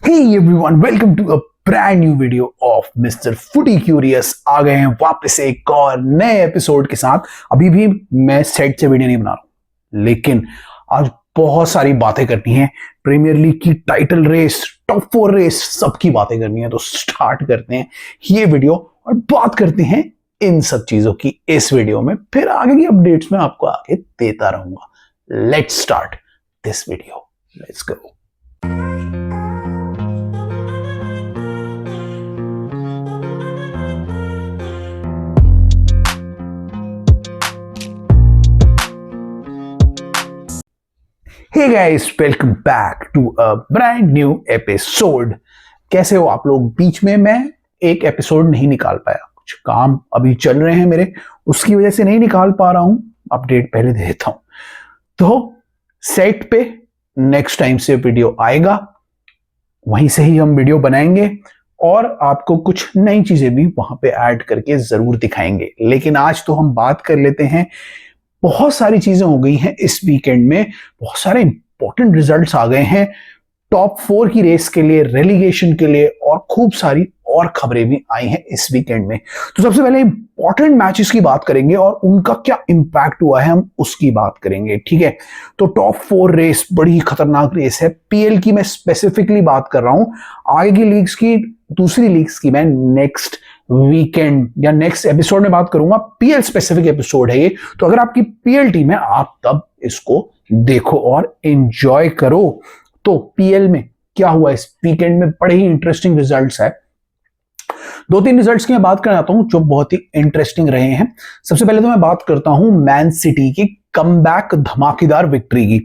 Hey everyone, welcome to a brand new video of Mr. Footy Curious। आ गए हैं वापस एक और नए एपिसोड के साथ। अभी भी मैं सेट से वीडियो नहीं बना रहा हूं, लेकिन आज बहुत सारी बातें करनी है। प्रीमियर लीग की टाइटल रेस, टॉप 4 रेस, सबकी बातें करनी है। तो स्टार्ट करते हैं ये वीडियो और बात करते हैं इन सब चीजों की इस वीडियो में। फिर आगे की अपडेट्स में आपको आगे देता रहूंगा। Let's start this video, let's go. Hey guys, welcome back to a brand new episode। कैसे हो आप लोग? बीच में मैं एक एपिसोड नहीं निकाल पाया, कुछ काम अभी चल रहे हैं मेरे, उसकी वजह से नहीं निकाल पा रहा हूं। अपडेट पहले दे देता हूं। तो सेट पे नेक्स्ट टाइम से वीडियो आएगा, वहीं से ही हम वीडियो बनाएंगे और आपको कुछ नई चीजें भी वहां पे ऐड करके जरूर दिखाएंगे। लेकिन आज तो हम बात कर लेते हैं। बहुत सारी चीजें हो गई हैं इस वीकेंड में, बहुत सारे इंपॉर्टेंट रिजल्ट्स आ गए हैं टॉप 4 की रेस के लिए, रेलीगेशन के लिए, और खूब सारी और खबरें भी आई हैं इस वीकेंड में। तो सबसे पहले इंपॉर्टेंट मैचेस की बात करेंगे और उनका क्या इंपैक्ट हुआ है, हम उसकी बात करेंगे। ठीक है, तो टॉप 4 रेस बड़ी खतरनाक रेस है। पीएल की मैं स्पेसिफिकली बात कर रहा हूं, आगे की लीग्स की, दूसरी लीग्स की मैं नेक्स्ट वीकेंड या नेक्स्ट एपिसोड में बात करूंगा। पीएल स्पेसिफिक एपिसोड है ये, तो अगर आपकी पीएल टीम है आप तब इसको देखो और एंजॉय करो। तो पीएल में क्या हुआ इस वीकेंड में, बड़े ही इंटरेस्टिंग रिजल्ट्स है। 2-3 रिजल्ट्स की मैं बात करना चाहता हूं जो बहुत ही इंटरेस्टिंग रहे हैं। सबसे पहले तो मैं बात करता हूं मैन सिटी की कमबैक धमाकेदार विक्ट्री की।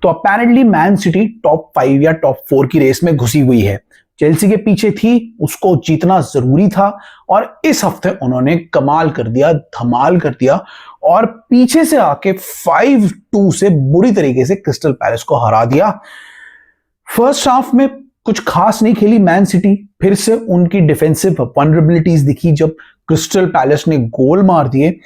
तो अपेरेंटली मैन सिटी टॉप 5 या टॉप 4 की रेस में घुसी हुई है। चेल्सी के पीछे थी, उसको जीतना जरूरी था और इस हफ्ते उन्होंने कमाल कर दिया, धमाल कर दिया और पीछे से आके 5-2 से बुरी तरीके से क्रिस्टल पैलेस को हरा दिया। फर्स्ट हाफ में कुछ खास नहीं खेली मैन सिटी, फिर से उनकी डिफेंसिव वल्नरेबिलिटीज दिखी जब क्रिस्टल पैलेस ने गोल मार दिए।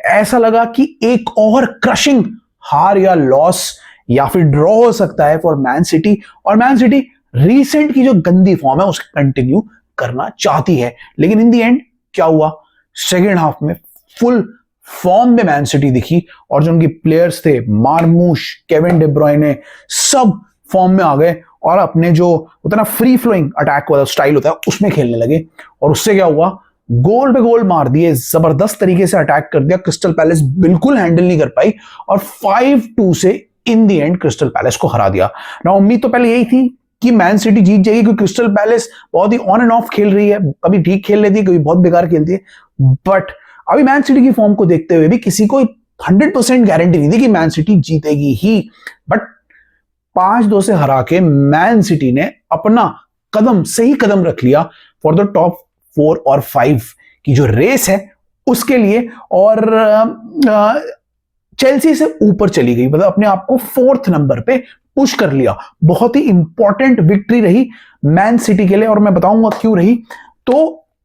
ऐसा लगा कि एक और क्रशिंग हार या लॉस या फिर ड्रॉ हो सकता है फॉर मैन सिटी, और मैन सिटी रीसेंट की जो गंदी फॉर्म है उसको कंटिन्यू करना चाहती है। लेकिन इन दी एंड क्या हुआ, सेकेंड हाफ में फुल फॉर्म में मैन सिटी दिखी और जो उनके प्लेयर्स थे, मार्मूश, केविन डे ब्रुयने, सब फॉर्म में आ गए और अपने जो उतना फ्री फ्लोइंग अटैक वाला स्टाइल होता है उसमें खेलने लगे। और उससे क्या हुआ, गोल पे गोल मार दिए, जबरदस्त तरीके से अटैक कर दिया। क्रिस्टल पैलेस बिल्कुल हैंडल नहीं कर पाई और 5-2 से इन दी एंड क्रिस्टल पैलेस को हरा दिया। ना उम्मीद तो पहले यही थी कि मैन सिटी जीत जाएगी, क्योंकि क्रिस्टल पैलेस बहुत ही ऑन एंड ऑफ खेल रही है, कभी ठीक खेल लेती है, कभी बहुत बेकार खेलती है। बट अभी मैन सिटी की फॉर्म को देखते हुए भी किसी को 100% गारंटी नहीं थी कि मैन सिटी जीतेगी ही। बट 5-2 से हरा के मैन सिटी ने अपना सही कदम रख लिया फॉर द टॉप 4 और 5 की जो रेस है उसके लिए, और चेल्सी से ऊपर चली गई, मतलब अपने आप को 4th नंबर पे पुश कर लिया। बहुत ही इंपॉर्टेंट विक्ट्री रही मैन सिटी के लिए और मैं बताऊंगा क्यों रही। तो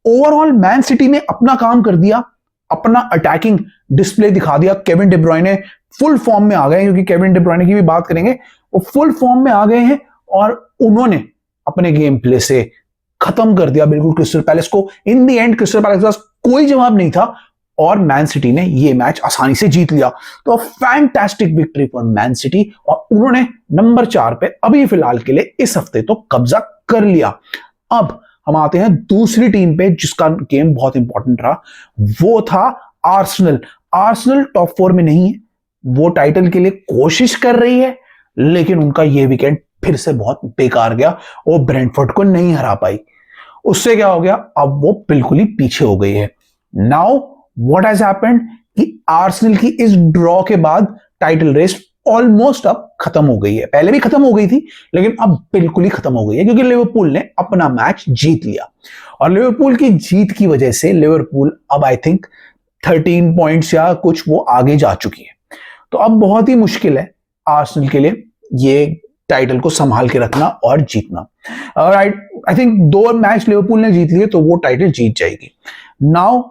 ओवरऑल मैन सिटी ने अपना काम कर दिया, अपना अटैकिंग डिस्प्ले दिखा दिया। केविन डे ब्रुयने फुल फॉर्म में आ गए, क्योंकि केविन डे ब्रुयने की भी बात करेंगे, वो फुल फॉर्म में आ गए हैं और उन्होंने अपने गेम प्ले से खत्म कर दिया बिल्कुल क्रिस्टल पैलेस को। इन दी एंड क्रिस्टल पैलेस के पास कोई जवाब नहीं था और मैन सिटी ने ये मैच आसानी से जीत लिया। तो fantastic victory for man city और उन्होंने नंबर 4 पे अभी फिलहाल के लिए इस हफ्ते तो कब्जा कर लिया। अब हम आते हैं दूसरी टीम पे जिसका गेम बहुत इंपॉर्टेंट रहा, वो था आर्सेनल। आर्सेनल टॉप 4 में नहीं है, वो टाइटल के लिए कोशिश कर रही है, लेकिन उनका ये वीकेंड फिर से बहुत बेकार गया, वो ब्रेंटफोर्ड को नहीं हरा पाई। उससे क्या हो गया, अब वो बिल्कुल ही पीछे हो गई है। नाउ व्हाट हैज हैपेंड कि आर्सेनल की इस ड्रॉ के बाद टाइटल रेस ऑलमोस्ट अब खत्म हो गई है। पहले भी खत्म हो गई थी, लेकिन अब बिल्कुल ही खत्म हो गई है, क्योंकि लिवरपूल ने अपना मैच जीत लिया और लिवरपूल की जीत की वजह से लिवरपूल अब आई थिंक 13 पॉइंट्स या कुछ वो आगे जा चुकी है। तो अब बहुत ही मुश्किल है आर्सेनल के लिए ये टाइटल को संभाल के रखना और जीतना। और आई थिंक 2 मैच लिवरपूल ने जीत लिए तो वो टाइटल जीत जाएगी। नाउ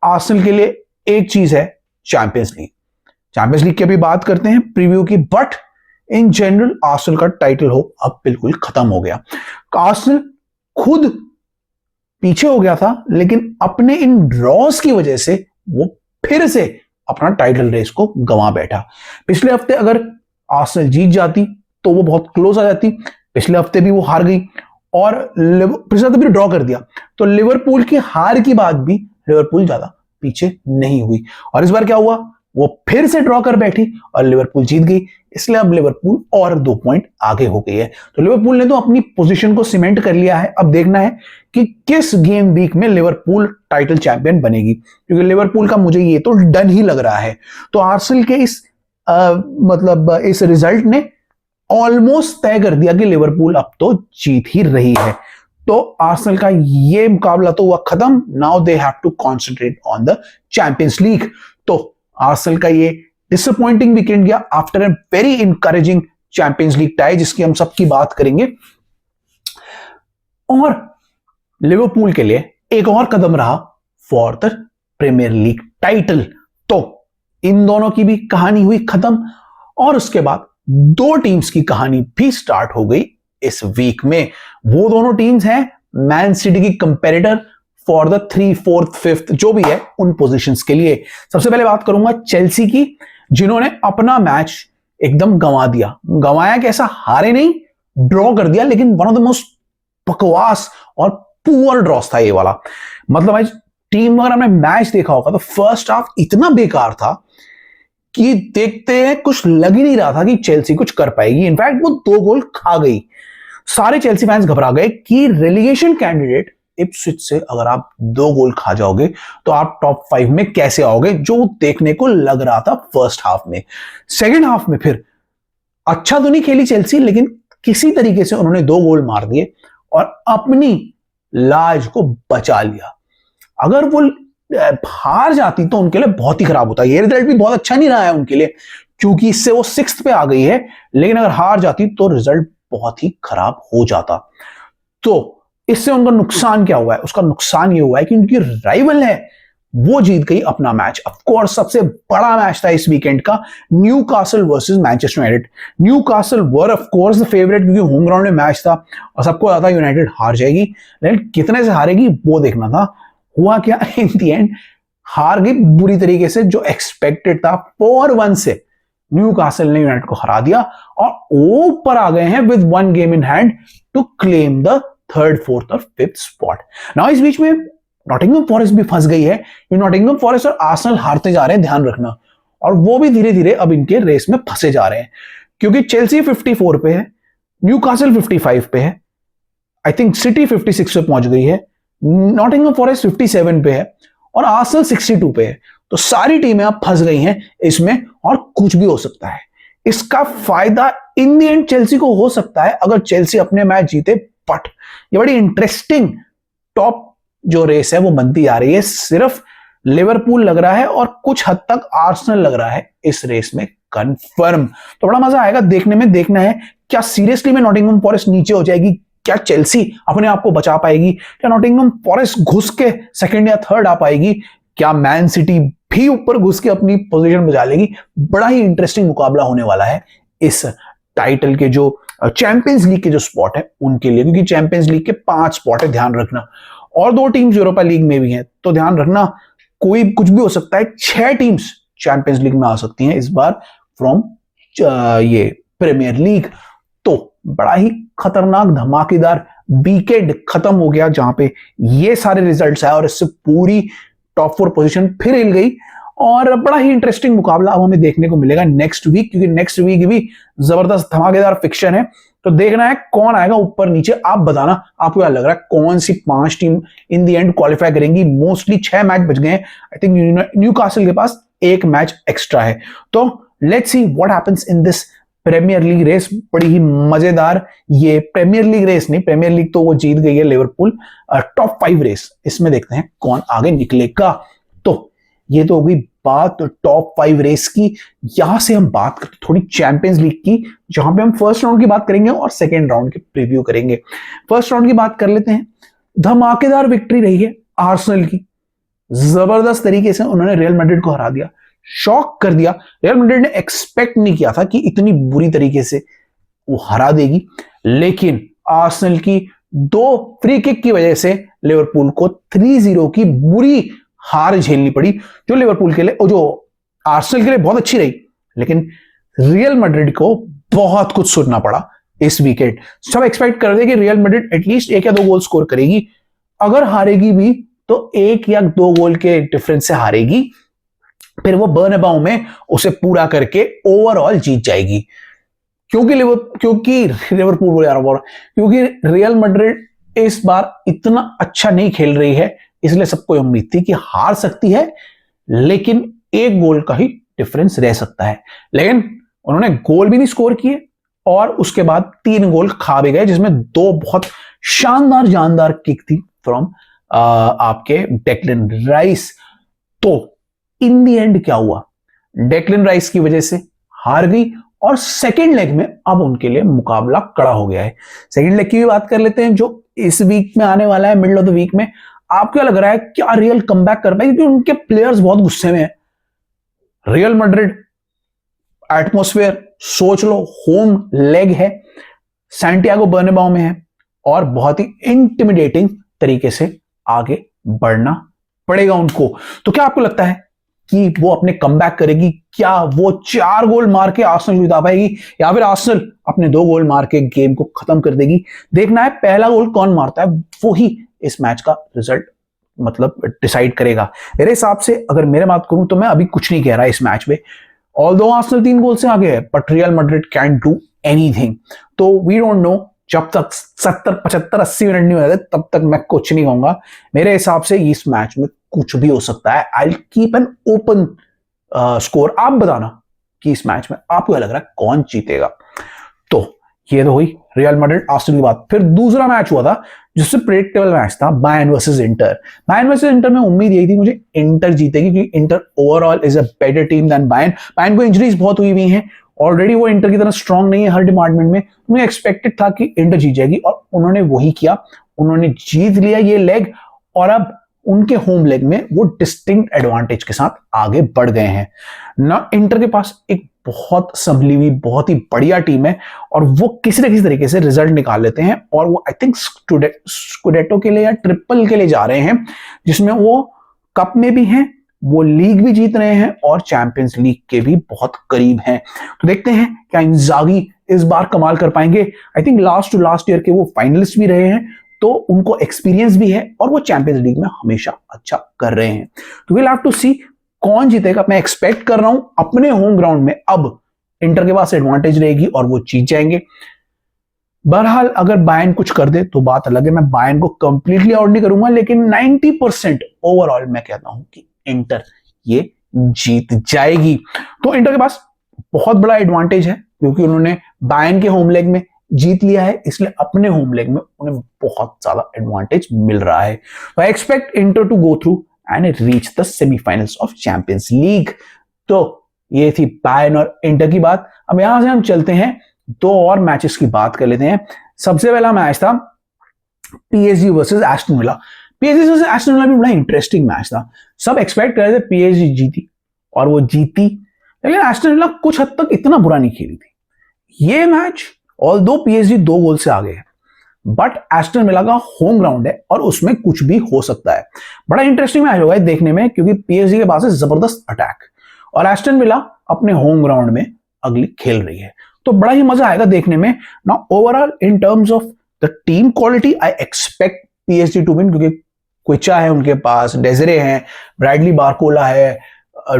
आर्सेनल के लिए एक चीज है चैंपियंस लीग। चैंपियंस लीग की अभी बात करते हैं प्रीव्यू की, बट इन जनरल आर्सेनल का टाइटल होप अब बिल्कुल खत्म हो गया। आर्सेनल खुद पीछे हो गया था, लेकिन अपने इन ड्रॉज की वजह से वो फिर से अपना टाइटल रेस को गंवा बैठा। पिछले हफ्ते अगर आर्सेनल जीत जाती तो वो बहुत क्लोज आ जाती, पिछले हफ्ते भी वो हार गई और पिछले हफ्ते भी ड्रॉ कर दिया, तो लिवरपूल की हार के बाद भी लिवरपूल ज्यादा पीछे नहीं हुई। और इस बार क्या हुआ, वो फिर से ड्रॉ कर बैठी और लिवरपूल जीत गई, इसलिए अब लिवरपूल और 2 पॉइंट आगे हो गई है। तो लिवरपूल ने तो अपनी पोजीशन को सीमेंट कर लिया है। अब देखना है कि किस गेम वीक में लिवरपूल टाइटल चैंपियन बनेगी, क्योंकि लिवरपूल का मुझे ये तो डन ही लग रहा है। तो आर्सेनल के इस रिजल्ट ने ऑलमोस्ट तय कर दिया कि लिवरपूल अब तो जीत ही रही है। तो आर्सेनल का ये मुकाबला तो हुआ खत्म। Now they have to concentrate on the Champions League. तो आर्सेनल का ये डिसअपॉइंटिंग वीकेंड गया after a very encouraging Champions League tie, जिसकी हम सबकी बात करेंगे। और लिवरपूल के लिए एक और कदम रहा for the Premier League title. तो इन दोनों की भी कहानी हुई खत्म और उसके बाद 2 टीम्स की कहानी भी स्टार्ट हो गई इस वीक में। वो दोनों टीम्स हैं मैन सिटी की कंपेटिटर फॉर द 3, 4, 5 जो भी है उन पोजीशंस के लिए। सबसे पहले बात करूंगा चेल्सी की, जिन्होंने अपना मैच एकदम गंवा दिया। गंवाया कैसा, हारे नहीं, ड्रॉ कर दिया, लेकिन वन ऑफ द मोस्ट बकवास और पुअर ड्रॉस था ये वाला। मतलब टीम अगर हमने मैच देखा होगा तो फर्स्ट हाफ इतना बेकार था कि देखते हैं कुछ लग ही नहीं रहा था कि चेल्सी कुछ कर पाएगी। इनफैक्ट वो 2 गोल खा गई। सारे चेल्सी फैंस घबरा गए कि रेलीगेशन कैंडिडेट इप्सविच से अगर आप 2 गोल खा जाओगे तो आप टॉप 5 में कैसे आओगे, जो देखने को लग रहा था फर्स्ट हाफ में। सेकेंड हाफ में फिर अच्छा तो नहीं खेली चेल्सी, लेकिन किसी तरीके से उन्होंने 2 गोल मार दिए और अपनी लाज को बचा लिया। अगर वो हार जाती तो उनके लिए बहुत ही खराब होता। ये रिजल्ट भी बहुत अच्छा नहीं रहा है उनके लिए, क्योंकि इससे वो 6th पे आ गई है, लेकिन अगर हार जाती तो रिजल्ट बहुत ही खराब हो जाता। तो इससे उनका नुकसान क्या हुआ है, उसका नुकसान ये हुआ है कि उनकी राइवल है वो जीत गई अपना मैच। ऑफ कोर्स सबसे बड़ा मैच था इस वीकेंड का, Newcastle versus Manchester United. Newcastle were of course the favourite, क्योंकि होम ग्राउंड में मैच था और सबको पता था यूनाइटेड हार जाएगी, लेकिन कितने से हारेगी वो देखना था। हुआ क्या, इन दी एंड हार गई बुरी तरीके से, जो एक्सपेक्टेड था। 4-1 से न्यूकासल ने यूनाइटेड को हरा दिया और ऊपर आ गए हैं with 1 game in hand to claim the 3rd, 4th और 5th स्पॉट। नाउ इस बीच में नॉटिंघम फॉरेस्ट भी फंस गई है। नॉटिंघम फॉरेस्ट और आर्सेनल हारते जा रहे हैं, ध्यान रखना, और वो भी धीरे धीरे अब इनके रेस में फंसे जा रहे हैं, क्योंकि चेल्सी 54 पे है, न्यूकासल 55 पे है, आई थिंक सिटी 56 पे पहुंच गई है, नॉटिंघम फॉरेस्ट 57 पे है और आर्सेनल 62 पे है। तो सारी टीमें अब फंस गई हैं इसमें और कुछ भी हो सकता है। इसका फायदा इन दी एंड चेल्सी को हो सकता है अगर चेल्सी अपने मैच जीते। बट ये बड़ी इंटरेस्टिंग टॉप जो रेस है वो बनती आ रही है। सिर्फ लिवरपूल लग रहा है और कुछ हद तक आर्सेनल लग रहा है इस रेस में कंफर्म। तो बड़ा मजा आएगा देखने में। देखना है क्या सीरियसली में नॉटिंघम फॉरेस्ट नीचे हो जाएगी, क्या चेल्सी अपने आप को बचा पाएगी, क्या नॉटिंघम फॉरेस्ट घुस के 2nd या 3rd आ पाएगी, क्या मैन सिटी भी ऊपर घुस के अपनी पोजीशन बचा लेगी। बड़ा ही इंटरेस्टिंग मुकाबला होने वाला है इस टाइटल के जो चैंपियंस लीग के जो स्पॉट है उनके लिए, क्योंकि चैंपियंस लीग के 5 स्पॉट है, ध्यान रखना, और 2 टीम्स यूरोपा लीग में भी हैं, तो ध्यान रखना कोई कुछ भी हो सकता है। 6 टीम्स चैंपियंस लीग में आ सकती हैं इस बार फ्रॉम ये प्रीमियर लीग। तो बड़ा ही खतरनाक धमाकेदार वीकेंड खत्म हो गया जहां पे ये सारे रिजल्ट्स आए और इससे पूरी टॉप 4 पोजीशन फिर हिल गई। और बड़ा ही इंटरेस्टिंग मुकाबला अब हमें देखने को मिलेगा नेक्स्ट वीक, क्योंकि नेक्स्ट वीक भी जबरदस्त धमाकेदार फिक्शन है। तो देखना है कौन आएगा ऊपर नीचे। आप बताना आपको क्या लग रहा है, कौन सी 5 team in the and qualify करेंगी। मोस्टली 6 मैच बच गए हैं, आई थिंक न्यूकासल के पास 1 मैच एक्स्ट्रा है। तो let's see what happens in this Premier League race. बड़ी ही मजेदार ये प्रीमियर लीग रेस नहीं, प्रीमियर लीग तो वो जीत गई है लिवरपूल। टॉप 5 रेस, इसमें देखते हैं कौन आगे निकलेगा। तो ये तो हो गई बात टॉप 5 रेस की। यहां से हम बात करते थोड़ी चैंपियंस लीग की, जहां पे हम फर्स्ट राउंड की बात करेंगे और सेकेंड राउंड की प्रीव्यू करेंगे। फर्स्ट राउंड की बात कर लेते हैं। धमाकेदार विक्ट्री रही है आर्सेनल की, जबरदस्त तरीके से उन्होंने रियल मैड्रिड को हरा दिया। शॉक कर दिया। रियल मैड्रिड ने एक्सपेक्ट नहीं किया था कि इतनी बुरी तरीके से वो हरा देगी, लेकिन आर्सेनल की 2 फ्री किक की वजह से लिवरपूल को 3-0 की बुरी हार झेलनी पड़ी, जो लिवरपूल के लिए, जो आर्सेनल के लिए बहुत अच्छी रही, लेकिन रियल मैड्रिड को बहुत कुछ सुनना पड़ा इस वीकेंड। सब एक्सपेक्ट कर रहे थे कि रियल मैड्रिड एटलीस्ट 1 या 2 गोल स्कोर करेगी, अगर हारेगी भी तो 1 या 2 गोल के डिफरेंस से हारेगी, फिर वो बर्नअबाउ में उसे पूरा करके ओवरऑल जीत जाएगी। क्योंकि लिवरपूल क्योंकि रियल मैड्रिड इस बार इतना अच्छा नहीं खेल रही है, इसलिए सबको उम्मीद थी कि हार सकती है, लेकिन 1 गोल का ही डिफरेंस रह सकता है। लेकिन उन्होंने गोल भी नहीं स्कोर किए और उसके बाद 3 गोल खा भी गए, जिसमें 2 बहुत शानदार जानदार किक थी फ्रॉम आपके डेक्लन राइस। तो इन दी एंड क्या हुआ, डेक्लन राइस की वजह से हार गई और सेकेंड लेग में अब उनके लिए मुकाबला कड़ा हो गया है। सेकेंड लेग की भी बात कर लेते हैं, जो इस वीक में आने वाला है, मिडल ऑफ द वीक में। आपको क्या लग रहा है, क्या रियल कमबैक कर पाएगी? क्योंकि उनके प्लेयर्स बहुत गुस्से में हैं। रियल मैड्रिड एटमॉस्फेयर सोच लो, होम लेग है, सैंटियागो बर्नबाउ में है और बहुत ही इंटिमिडेटिंग तरीके से आगे बढ़ना पड़ेगा उनको। तो क्या आपको लगता है कि वो अपने कमबैक करेगी? क्या वो 4 गोल मार के आर्सेनल को जिता पाएगी, या फिर आर्सेनल अपने 2 गोल मार के गेम को खत्म कर देगी? देखना है पहला गोल कौन मारता है, वो ही इस मैच का रिजल्ट मतलब डिसाइड करेगा। मेरे हिसाब से अगर मेरे बात करूं तो मैं अभी कुछ नहीं कह रहा इस मैच में। ऑल्दो आर्सेनल 3 गोल से आगे है, but real Madrid can do anything. तो वी डोंट नो, जब तक 70, 75, 80 मिनट नहीं हो जाते तब तक मैं कुछ नहीं कहूंगा। मेरे हिसाब से इस मैच में कुछ भी हो सकता है। I will keep an open score. आप बताना कि इस मैच में आपको क्या लग रहा है कौन जीतेगा। तो ये तो हुई रियल मैड्रिड आर्सेनल की बात। फिर दूसरा मैच हुआ था जिससे प्रेडिक्टेबल मैच था, Bayern versus Inter. Bayern versus Inter में उम्मीद यही थी मुझे इंटर जीतेगी, क्योंकि Inter overall is a better team than Bayern. Bayern को इंजरीज बहुत हुई हुई हैं, ऑलरेडी वो इंटर की तरह स्ट्रांग नहीं है हर डिपार्टमेंट में। मुझे एक्सपेक्टेड था कि इंटर जीत जाएगी और उन्होंने वही किया, उन्होंने जीत लिया ये लेग और अब उनके होम लेग में वो डिस्टिंक्ट एडवांटेज के साथ आगे बढ़ गए हैं ना। इंटर के पास एक बहुत संभली हुई बहुत ही बढ़िया टीम है और वो किसी न किसी तरीके से रिजल्ट निकाल लेते हैं और वो आई थिंक स्कुडेटो के लिए या ट्रिपल के लिए जा रहे हैं, जिसमें वो कप में भी हैं, वो लीग भी जीत रहे हैं और चैंपियंस लीग के भी बहुत करीब हैं। तो देखते हैं क्या इंजागी इस बार कमाल कर पाएंगे। I think last to last year के वो फाइनलिस्ट भी रहे हैं, तो उनको एक्सपीरियंस भी है और वो चैंपियंस लीग में हमेशा अच्छा कर रहे हैं। तो विल हैव टू सी कौन जीतेगा। मैं एक्सपेक्ट कर रहा हूं अपने होम ग्राउंड में अब इंटर के पास एडवांटेज रहेगी और वो जीत जाएंगे। बहरहाल अगर बायर्न कुछ कर दे तो बात अलग है, मैं बायर्न को कंप्लीटली आउट नहीं करूंगा, लेकिन 90% ओवरऑल मैं कहता हूं कि इंटर ये जीत जाएगी। तो इंटर के पास बहुत बड़ा एडवांटेज है क्योंकि उन्होंने बायर्न के होम लेग में जीत लिया है, इसलिए अपने होम लेग में उन्हें बहुत ज्यादा एडवांटेज मिल रहा है। I expect Inter to go through and reach the semifinals of Champions League. तो ये थी बायर्न और इंटर की बात। अब यहां से हम चलते हैं 2 और मैचेस की बात कर लेते हैं। सबसे पहला मैच था PSG versus Aston Villa. PSG versus Aston villa भी बड़ा इंटरेस्टिंग मैच था। सब एक्सपेक्ट कर रहे थे पीएसजी जीती और वो जीती, लेकिन एस्टन विला कुछ हद तक इतना बुरा नहीं खेली थी। ये मैच ऑल्दो पीएसजी 2 गोल से आगे है, बट एस्टन विला का होम ग्राउंड है और उसमें कुछ भी हो सकता है। बड़ा इंटरेस्टिंग मैच होगा देखने में, क्योंकि पीएसजी के पास है जबरदस्त अटैक और एस्टन विला अपने होम ग्राउंड में अगली खेल रही है, तो बड़ा ही मजा आएगा देखने में ना। Overall in terms of the team quality I expect PSG to win, क्योंकि क्विचा है उनके पास, डेजरे हैं, ब्रैडली बारकोला है,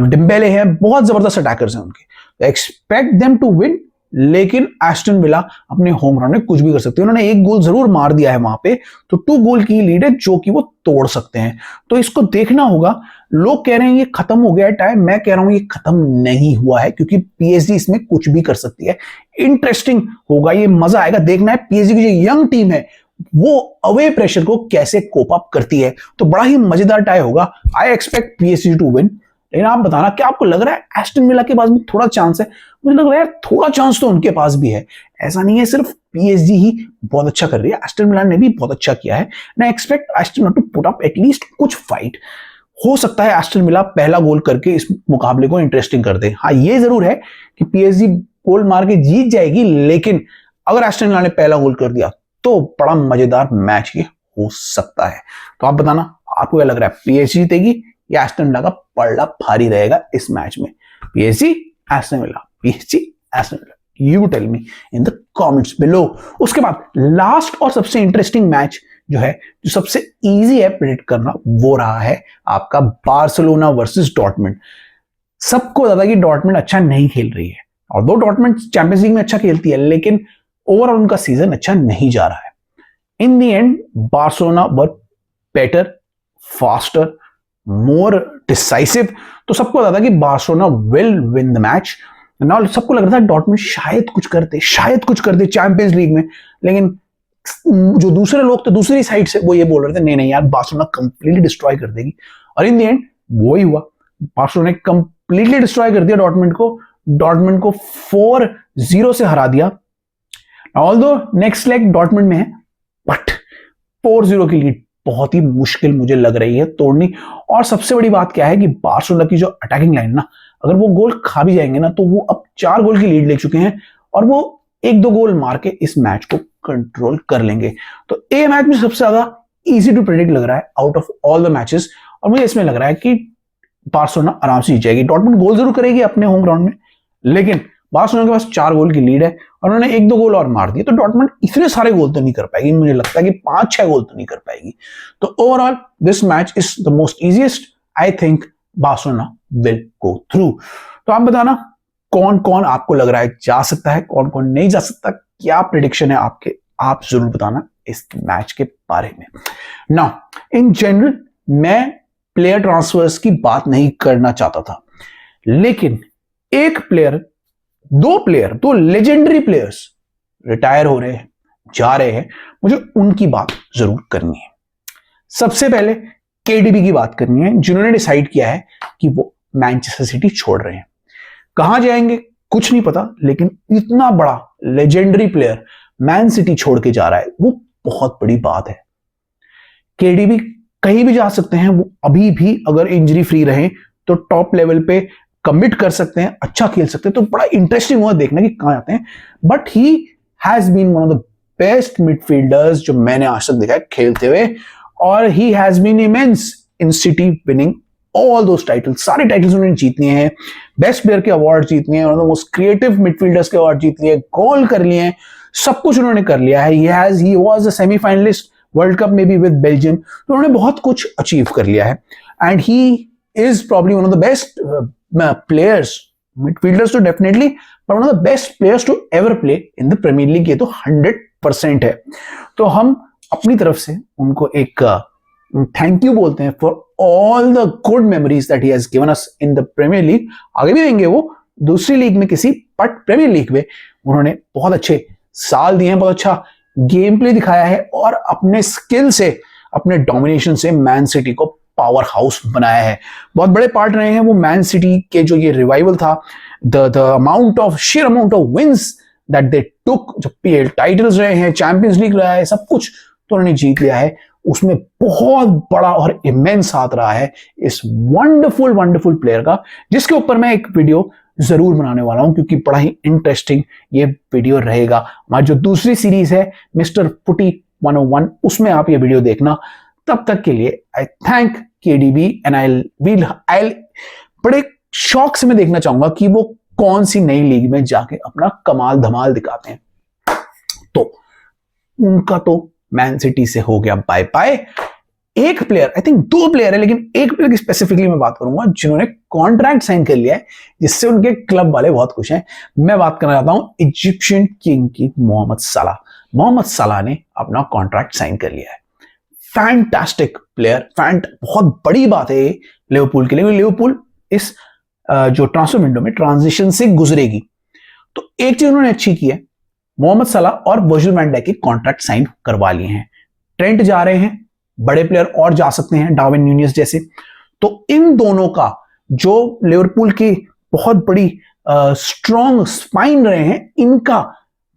डिम्बेले हैं, बहुत जबरदस्त अटैकर्स हैं उनके। एक्सपेक्ट देम टू विन, लेकिन एस्टन विला अपने होम ग्राउंड में कुछ भी कर सकते हैं। उन्होंने 1 गोल जरूर मार दिया है वहां पे, तो 2 गोल की लीड है जो कि वो तोड़ सकते हैं, तो इसको देखना होगा। लोग कह रहे हैं ये खत्म हो गया है टाइम, मैं कह रहा हूं ये खत्म नहीं हुआ है, क्योंकि पीएसजी इसमें कुछ भी कर सकती है। इंटरेस्टिंग होगा, ये मजा आएगा देखना है पीएसजी की जो यंग टीम है वो अवे प्रेशर को कैसे कोप अप करती है, तो बड़ा ही मजेदार टाई होगा। I expect PSG to win. लेकिन आप बताना क्या आपको लग रहा है एस्टन विला के पास भी थोड़ा चांस है? मुझे लग रहा है थोड़ा चांस तो उनके पास भी है, ऐसा नहीं है सिर्फ पीएसजी ही बहुत अच्छा कर रही है, एस्टन विला ने भी बहुत अच्छा किया है। मैं expect Aston Villa to put up at least कुछ फाइट। हो सकता है एस्टन विला पहला गोल करके इस मुकाबले को इंटरेस्टिंग कर दे। हाँ, ये जरूर है कि पीएसजी गोल मार के जीत जाएगी, लेकिन अगर एस्टन विला ने पहला गोल कर दिया तो बड़ा मजेदार मैच ये हो सकता है। तो आप बताना, आपको क्या लग रहा है, पीएसजी जीतेगी या एस्टन विला का पलड़ा भारी रहेगा इस मैच में? PSG Aston Villa, PSG Aston Villa, you tell me in the comments below. उसके बाद लास्ट और सबसे इंटरेस्टिंग मैच जो है, जो सबसे इजी है प्रेडिक्ट करना, वो रहा है आपका बार्सिलोना वर्सेस डॉर्टमुंड। सबको पता है कि डॉर्टमुंड अच्छा नहीं खेल रही है, और दो डॉर्टमुंड चैंपियंस लीग में अच्छा खेलती है, लेकिन ओवरऑल उनका सीजन अच्छा नहीं जा रहा है। इन the and Barcelona were better, faster, more decisive, तो सबको पता था कि Barcelona will win the match. ना सबको लग रहा था डॉर्टमुंड शायद कुछ करते चैंपियंस लीग में, लेकिन जो दूसरे लोग थे दूसरी साइड से वो ये बोल रहे थे नहीं नहीं यार, बार्सिलोना कंप्लीटली डिस्ट्रॉय कर देगी, और इन द एंड वो ही हुआ। बार्सिलोना ने कंप्लीटली डिस्ट्रॉय कर दिया डॉर्टमुंड को 4-0 से हरा दिया। ऑल्दो नेक्स्ट लेग डॉर्टमुंड में है, बट 4-0 की लीड बहुत ही मुश्किल मुझे लग रही है तोड़नी। और सबसे बड़ी बात क्या है कि बार्सिलोना की जो अटैकिंग लाइन ना, अगर वो गोल खा भी जाएंगे ना, तो वो अब 4 गोल की लीड ले चुके हैं, और वो 1-2 गोल मार के इस मैच को कंट्रोल कर लेंगे। तो ये मैच में सबसे ज्यादा इजी टू प्रेडिक्ट लग रहा है out of all the matches, और मुझे इसमें लग रहा है कि बार्सिलोना आराम से जीत जाएगी। डॉर्टमुंड गोल जरूर करेगी अपने होम ग्राउंड में, लेकिन बार्सिलोना के पास 4 गोल की लीड है, और उन्होंने 1-2 गोल और मार दिए, तो डॉर्टमुंड इतने सारे गोल तो नहीं कर पाएगी। मुझे लगता है कि 5-6 गोल तो नहीं कर पाएगी। तो overall this match is the most easiest, I think Barcelona will go through. तो आप बताना कौन कौन आपको लग रहा है जा सकता है, कौन कौन नहीं जा सकता, क्या प्रेडिक्शन है आपके, आप जरूर बताना इस मैच के बारे में। नाउ इन जनरल मैं प्लेयर ट्रांसफर्स की बात नहीं करना चाहता था, लेकिन एक प्लेयर, दो लेजेंडरी प्लेयर्स रिटायर हो रहे हैं, जा रहे हैं, मुझे उनकी बात जरूर करनी है। सबसे पहले केडीबी की बात करनी है, जिन्होंने डिसाइड किया है कि वो मैनचेस्टर सिटी छोड़ रहे हैं। कहां जाएंगे कुछ नहीं पता, लेकिन इतना बड़ा लेजेंडरी प्लेयर मैन सिटी छोड़ के जा रहा है, वो बहुत बड़ी बात है। केडीबी कहीं भी जा सकते हैं, वो अभी भी अगर इंजरी फ्री रहे तो टॉप लेवल पे कमिट कर सकते हैं, अच्छा खेल सकते हैं, तो बड़ा इंटरेस्टिंग हुआ देखना कि कहां जाते हैं। But he has been one of the best midfielders जो मैंने आज तक देखा है खेलते हुए, और he has been immense in City, winning all those titles, सारे टाइटल्स उन्होंने जीत लिए हैं, बेस्ट प्लेयर के अवार्ड जीत लिए हैं, मोस्ट क्रिएटिव मिडफील्डर्स के अवार्ड जीत लिए, गोल कर लिए हैं, सब कुछ उन्होंने कर लिया है। He was a semifinalist world cup में भी विद बेल्जियम, तो उन्होंने बहुत कुछ अचीव कर लिया है, and he is probably one of the best players, midfielders तो definitely, but one of the best players to ever play in the Premier League, ये तो 100% है। तो हम अपनी तरफ से उनको एक थैंक यू बोलते हैं for all the good memories that he has given us in the Premier League. आगे भी देंगे वो दूसरी लीग में किसी, बट प्रीमियर लीग में उन्होंने बहुत अच्छे साल दिए हैं, बहुत अच्छा गेम प्ले दिखाया है, और अपने स्किल से, अपने डोमिनेशन से मैन सिटी को पावर हाउस बनाया है। बहुत बड़े पार्ट रहे हैं वो मैन सिटी के, जो ये रिवाइवल था, the amount of share amount of wins that they took, जो पीएल टाइटल्स रहे हैं, चैंपियंस लीग रहा है, सब कुछ तो उन्होंने जीत लिया है, उसमें बहुत बड़ा और इमेंस हाथ रहा है इस वंडरफुल प्लेयर का, जिसके ऊपर मैं एक वीडियो जरूर बनाने वाला हूं, क्योंकि बड़ा ही इंटरेस्टिंग ये वीडियो रहेगा। हमारी जो दूसरी सीरीज है मिस्टर फुटी 101, उसमें आप ये वीडियो देखना। तब तक के लिए आई थैंक केडीबी, एंड आई बड़े शौक से मैं देखना चाहूंगा कि वो कौन सी नई लीग में जाके अपना कमाल धमाल दिखाते हैं। तो उनका तो मैन सिटी से हो गया बाय बाय। एक प्लेयर, आई थिंक 2 प्लेयर है, लेकिन एक प्लेयर की स्पेसिफिकली मैं बात करूंगा जिन्होंने कॉन्ट्रैक्ट साइन कर लिया है, जिससे उनके क्लब वाले बहुत खुश हैं। मैं बात करना चाहता हूं इजिप्शियन किंग की, मोहम्मद सलाह ने अपना कॉन्ट्रैक्ट साइन कर लिया है। फैंटास्टिक प्लेयर, बहुत बड़ी बात है ये लिवरपूल के लिए। लिवरपूल इस जो ट्रांसफर विंडो में ट्रांजिशन से गुजरेगी, तो एक चीज उन्होंने अच्छी की है, मोहम्मद सलाह और वर्जिल वैन डाइक के कॉन्ट्रैक्ट साइन करवा लिए हैं। ट्रेंट जा रहे हैं, बड़े प्लेयर और जा सकते हैं, डार्विन न्यूनेस जैसे। तो इन दोनों का जो लिवरपूल की बहुत बड़ी स्ट्रॉन्ग स्पाइन रहे हैं, इनका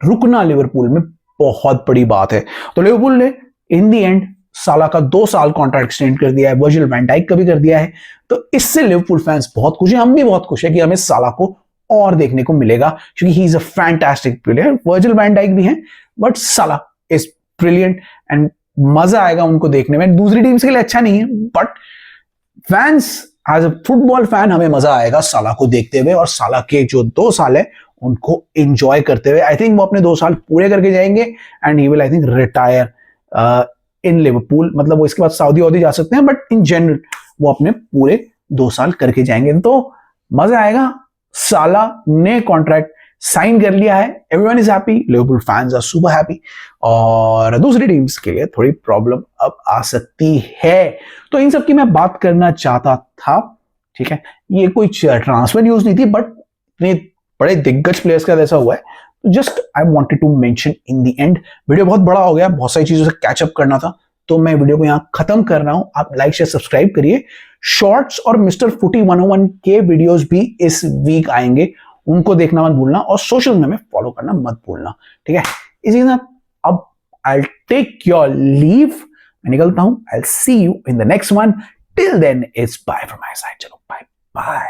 रुकना लिवरपूल में बहुत बड़ी बात है। तो लिवरपूल ने इन दी एंड साला का 2 साल कॉन्ट्रैक्ट एक्सटेंड कर दिया है, वर्जिल वैन डाइक का भी कर दिया है। तो इससे लिवरपूल फैंस बहुत खुश हैं, हम भी बहुत खुश हैं कि हमें साला को और देखने को मिलेगा, क्योंकि he is a fantastic player. Virgil van Dijk भी हैं, बट साला इज ब्रिलियंट एंड मजा आएगा उनको देखने में। दूसरी टीम्स के लिए अच्छा नहीं है, but fans as a football fan हमें मजा आएगा साला को देखते हुए, और साला के जो 2 साल है उनको एंजॉय करते हुए। आई थिंक वो अपने 2 साल पूरे करके जाएंगे and he will I think retire in Liverpool. मतलब वो इसके बाद सऊदी वऊदी जा सकते हैं, बट इन जनरल वो अपने पूरे 2 साल करके जाएंगे। तो मजा आएगा। साला ने कॉन्ट्रैक्ट साइन कर लिया है, everyone is happy, Liverpool fans are super happy. और दूसरी टीम्स के लिए थोड़ी प्रॉब्लम अब आ सकती है, तो इन सब की मैं बात करना चाहता था। ठीक है, ये कोई ट्रांसफर न्यूज नहीं थी, बट इतने बड़े दिग्गज प्लेयर्स का ऐसा हुआ है, तो just I wanted to mention in the end. Video बहुत बड़ा हो गया, बहुत सारी चीजों से कैचअप करना था, तो मैं वीडियो को यहां खत्म कर रहा हूं। आप लाइक शेयर सब्सक्राइब करिए। शॉर्ट्स और मिस्टर फुटी 101 के वीडियोस भी इस वीक आएंगे, उनको देखना मत भूलना, और सोशल में फॉलो करना मत भूलना। ठीक है, इसी के साथ अब आई टेक योर लीव, मैं निकलता हूं। I see you in the next one. Till then it's bye from my side. चलो बाय बाय।